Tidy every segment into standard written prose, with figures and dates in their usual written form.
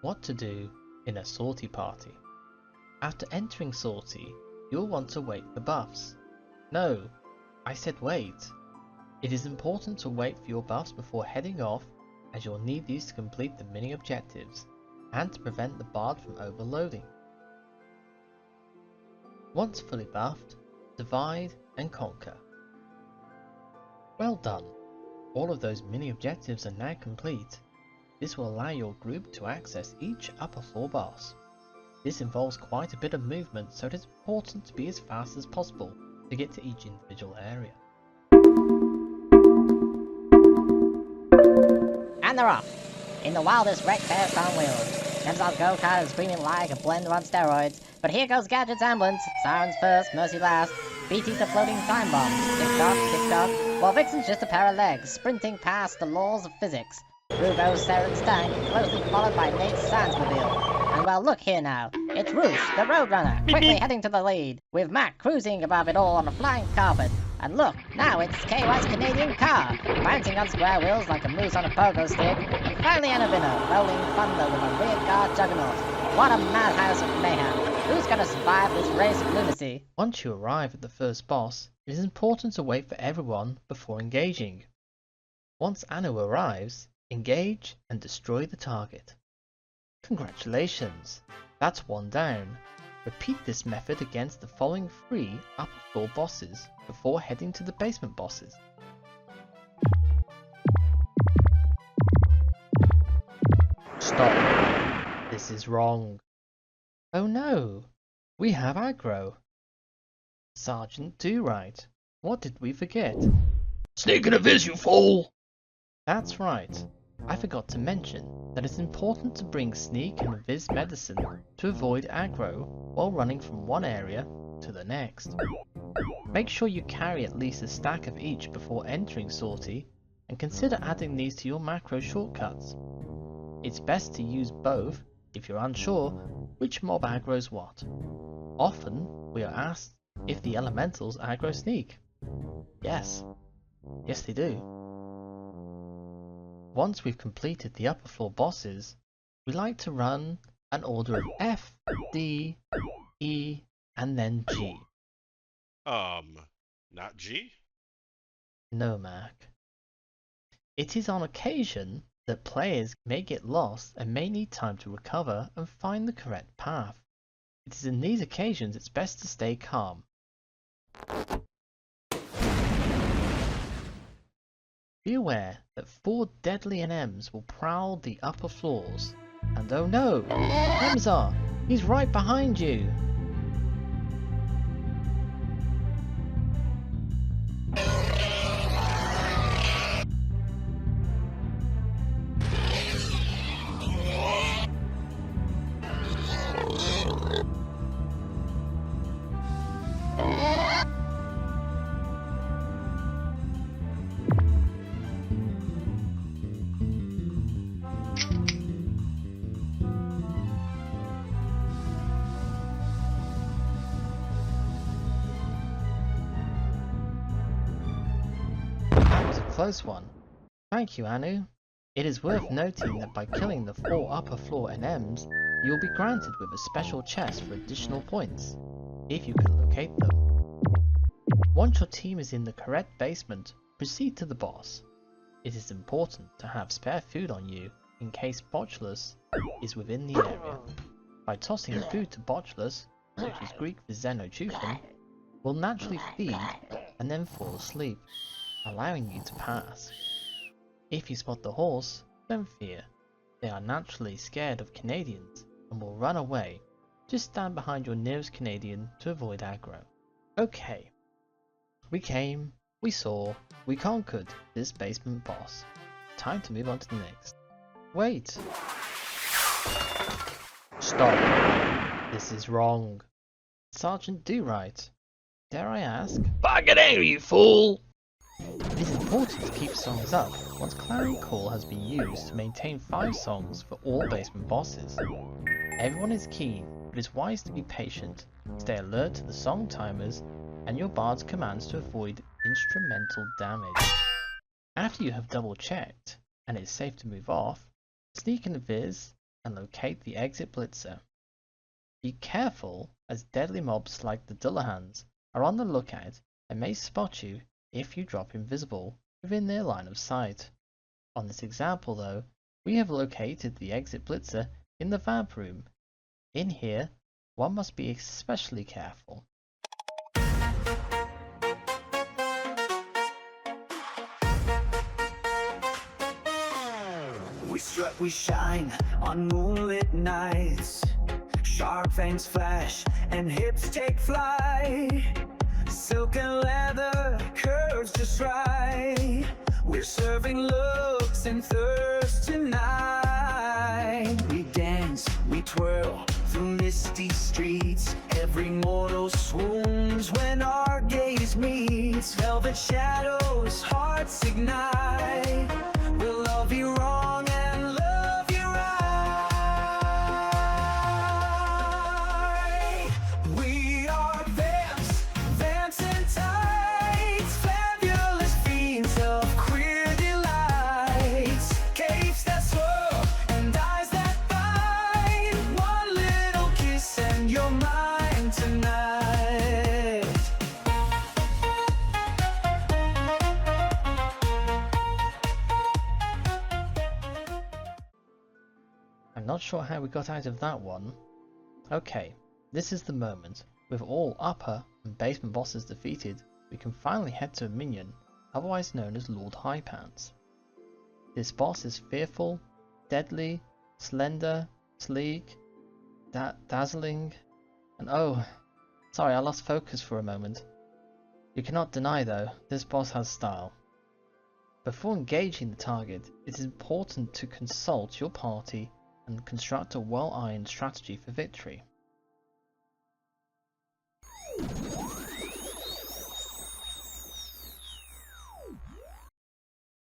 What to do in a sortie party. After entering sortie, you'll want to wait for buffs. No, I said wait. It is important to wait for your buffs before heading off, as you'll need these to complete the mini objectives and to prevent the bard from overloading. Once fully buffed, divide and conquer. Well done! All of those mini objectives are now complete. This will allow your group to access each upper floor boss. This involves quite a bit of movement, so it is important to be as fast as possible to get to each individual area. And they're off! In the wildest wreck fest on wheels. Nemzov's go-kart is screaming like a blender on steroids, but here goes Gadget's ambulance. Sirens first, mercy last. BT's a floating time bomb. Tick-tock, while Vixen's just a pair of legs, sprinting past the laws of physics. Through goes Saren's tank, closely followed by Nate's Sandsmobile. And well, look here now. It's Roosh, the Roadrunner, quickly heading to the lead, with Mac cruising above it all on a flying carpet. And look, now it's KY's Canadian car, bouncing on square wheels like a moose on a pogo stick, and finally Anavina, rolling thunder with a rearguard juggernaut. What a madhouse of mayhem. Who's gonna survive this race of lunacy? Once you arrive at the first boss, it is important to wait for everyone before engaging. Once Anu arrives, engage and destroy the target. Congratulations! That's one down. Repeat this method against the following 3 upper floor bosses before heading to the basement bosses. Stop! This is wrong. Oh no! We have aggro. Sergeant Do-Right, what did we forget? Sneak in a viz, you fool! That's right. I forgot to mention that it's important to bring Sneak and Viz medicine to avoid aggro while running from one area to the next. Make sure you carry at least a stack of each before entering sortie, and consider adding these to your macro shortcuts. It's best to use both if you're unsure which mob aggro's what. Often we are asked if the elementals aggro Sneak. Yes they do. Once we've completed the upper floor bosses, we like to run an order of F, D, E, and then G. Not G? No, Mac. It is on occasion that players may get lost and may need time to recover and find the correct path. It is in these occasions it's best to stay calm. Be aware that 4 deadly NMs will prowl the upper floors. And oh no! Nemzar! He's right behind you! Close one. Thank you, Anu. It is worth noting that by killing the 4 upper floor NMs, you will be granted with a special chest for additional points, if you can locate them. Once your team is in the correct basement, proceed to the boss. It is important to have spare food on you in case Botulus is within the area. By tossing food to Botulus, which is Greek for Xenochufen, will naturally feed and then fall asleep, allowing you to pass. If you spot the horse, don't fear. They are naturally scared of Canadians and will run away. Just stand behind your nearest Canadian to avoid aggro. Okay. We came, we saw, we conquered this basement boss. Time to move on to the next. Wait! Stop! This is wrong. Sergeant Do-Right, dare I ask? Fucking angry, you fool! It is important to keep songs up once Clarion Call has been used to maintain 5 songs for all basement bosses. Everyone is keen, but it's wise to be patient, stay alert to the song timers and your bard's commands to avoid instrumental damage. After you have double checked and it's safe to move off, Sneak and Viz and locate the exit blitzer. Be careful, as deadly mobs like the Dullahans are on the lookout and may spot you if you drop invisible within their line of sight. On this example though, we have located the exit blitzer in the vamp room. In here, one must be especially careful. We strut, we shine on moonlit nights. Sharp fangs flash and hips take flight. Silk and leather curves just right. We're serving looks and thirst tonight. We dance, we twirl through misty streets. Every mortal swoons when our gaze meets. Velvet shadows, hearts ignite. We'll love you wrong and love you right. We are vamps, vamps in tights. Fabulous fiends of queer delights. Capes that swirl and eyes that bite. One little kiss and you're mine tonight. I'm not sure how we got out of that one. Okay, this is the moment. With all upper and basement bosses defeated, we can finally head to a minion, otherwise known as Lord Highpants. This boss is fearful, deadly, slender, sleek, dazzling, and oh, sorry I lost focus for a moment. You cannot deny though, this boss has style. Before engaging the target, it is important to consult your party and construct a well-ironed strategy for victory.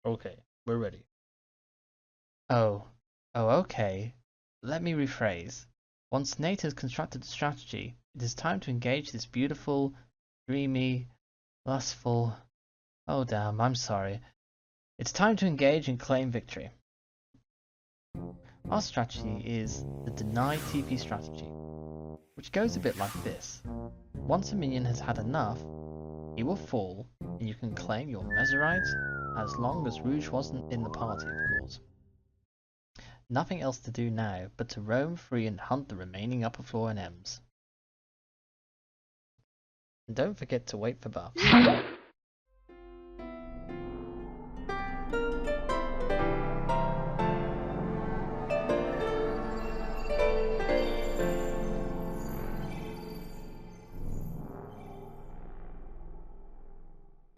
Okay, we're ready. Oh, okay. Let me rephrase. Once Nate has constructed a strategy, it is time to engage this beautiful, dreamy, lustful... Oh damn, I'm sorry. It's time to engage and claim victory. Our strategy is the deny TP strategy, which goes a bit like this. Once a minion has had enough, he will fall, and you can claim your Meserites, as long as Rouge wasn't in the party, of course. Nothing else to do now but to roam free and hunt the remaining upper floor NMs. And don't forget to wait for buffs.